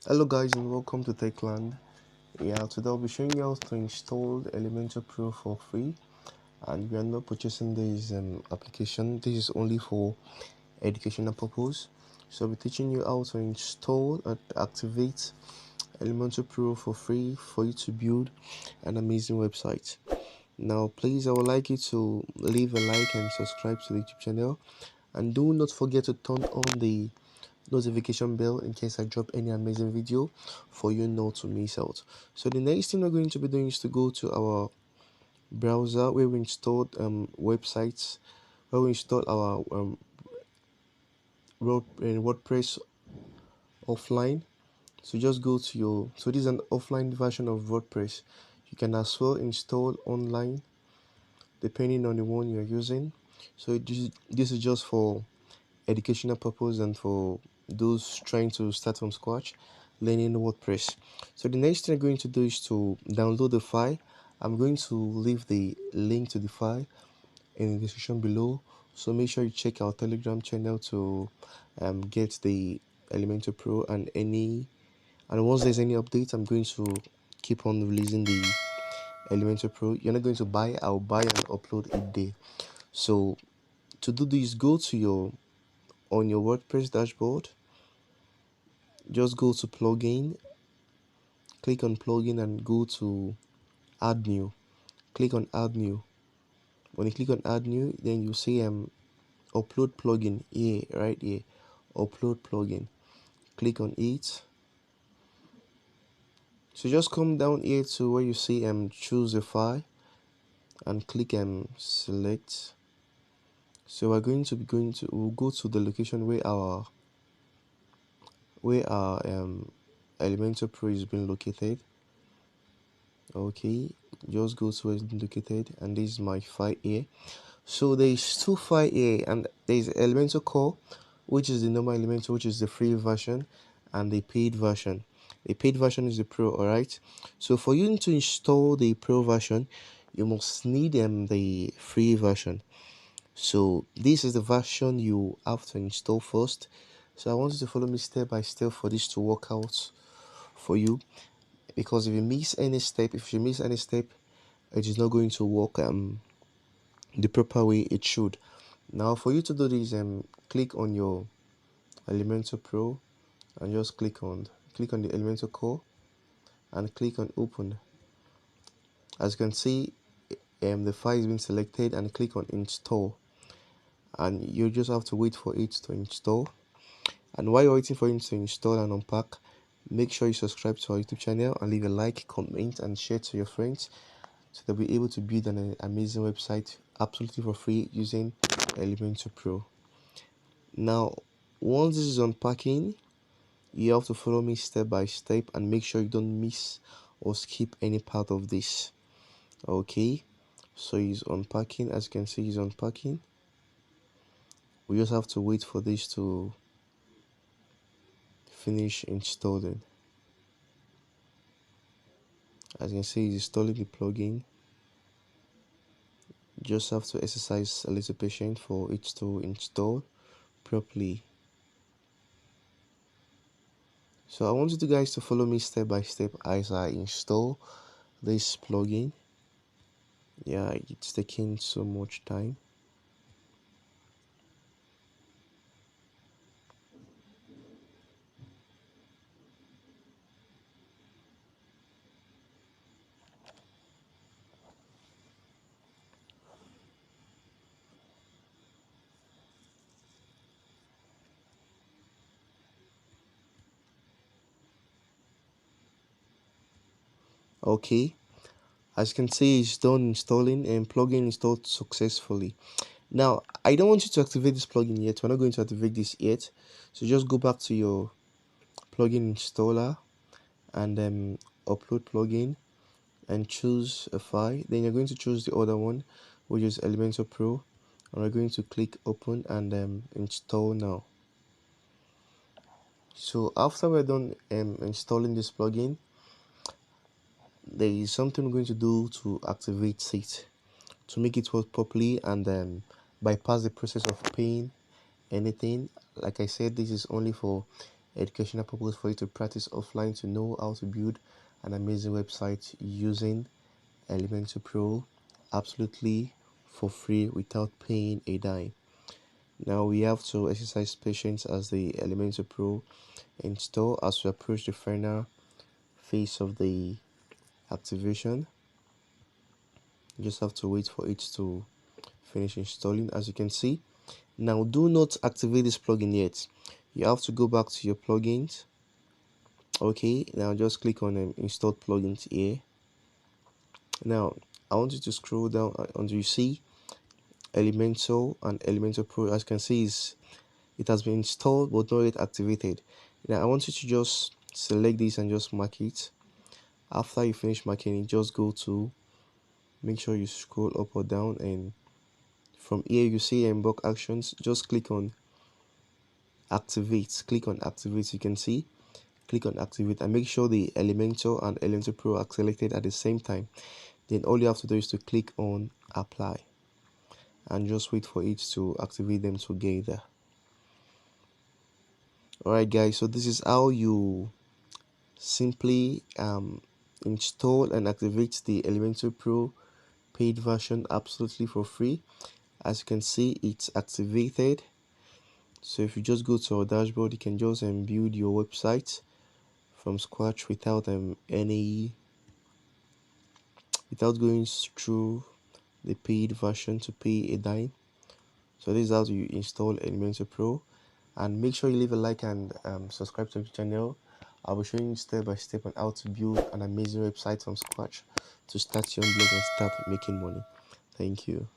Hello guys and welcome to Techland. Today I'll be showing you how to install Elementor Pro for free, and we are not purchasing this application. This is only for educational purpose. So I'll be teaching you how to install and activate Elementor Pro for free for you to build an amazing website. Now please, I would like you to leave a like and subscribe to the YouTube channel, and do not forget to turn on the notification bell in case I drop any amazing video for you not to miss out. So the next thing we're going to be doing is to go to our browser where we installed websites, where we install our WordPress offline. So just go to this is an offline version of WordPress. You can as well install online depending on the one you're using. So this is just for educational purpose and for those trying to start from scratch learning WordPress. So the next thing I'm going to do is to download the file. I'm going to leave the link to the file in the description below, so make sure you check our Telegram channel to get the Elementor Pro and once there's any updates, I'm going to keep on releasing the Elementor Pro. You're not going to buy, I'll buy and upload it there. So to do this, go to on your WordPress dashboard, just go to plugin, click on plugin and go to add new. Click on add new. When you click on add new, then you see upload plugin here, right here, upload plugin. Click on it. So just come down here to where you see choose a file and click select. So we're going to we'll go to the location where our Elementor Pro is being located. Okay, just go to where it's been located, and this is my file here. So there's two files here, and there's Elementor Core, which is the normal Elementor, which is the free version, and the paid version. The paid version is the Pro. Alright, so for you to install the Pro version, you must need the free version. So this is the version you have to install first. So I want you to follow me step by step for this to work out for you, because if you miss any step, it is not going to work the proper way it should. Now for you to do this, click on your Elementor Pro and just click on the Elementor Core and click on open. As you can see, the file has been selected, and click on install, and you just have to wait for it to install. And while you're waiting for it to install and unpack, make sure you subscribe to our YouTube channel and leave a like, comment and share to your friends, so they'll be able to build an amazing website absolutely for free using Elementor Pro. Now once this is unpacking, you have to follow me step by step and make sure you don't miss or skip any part of this. Okay, so he's unpacking. As you can see, he's unpacking. We just have to wait for this to finish installing. As you can see, he's installing the plugin. Just have to exercise a little patience for it to install properly. So I want you guys to follow me step by step as I install this plugin. Yeah, it's taking so much time. Okay, as you can see, it's done installing and plugin installed successfully. Now I don't want you to activate this plugin yet. We're not going to activate this yet, so just go back to your plugin installer and upload plugin and choose a file. Then you're going to choose the other one, which is Elementor Pro, and we're going to click open and install now. So after we're done installing this plugin, there is something we're going to do to activate it, to make it work properly and bypass the process of paying anything. Like I said, this is only for educational purpose for you to practice offline to know how to build an amazing website using Elementor Pro absolutely for free without paying a dime. Now we have to exercise patience as the Elementor Pro install as we approach the final phase of the activation. You just have to wait for it to finish installing. As you can see, now do not activate this plugin yet. You have to go back to your plugins. Okay, now just click on installed plugins here. Now I want you to scroll down until you see Elementor and Elementor Pro. As you can see, it has been installed but not yet activated. Now I want you to just select this and just mark it. After you finish marking it, just go to, make sure you scroll up or down, and from here you see inbox actions. Just click on activate. Click on activate. You can see, click on activate and make sure the Elementor and Elementor Pro are selected at the same time. Then all you have to do is to click on apply and just wait for it to activate them together. Alright guys, so this is how you simply install and activate the Elementor Pro paid version absolutely for free. As you can see, it's activated. So if you just go to our dashboard, you can just build your website from scratch without without going through the paid version to pay a dime. So this is how you install Elementor Pro, and make sure you leave a like and subscribe to the channel. I'll be showing you step by step on how to build an amazing website from scratch to start your own blog and start making money. Thank you.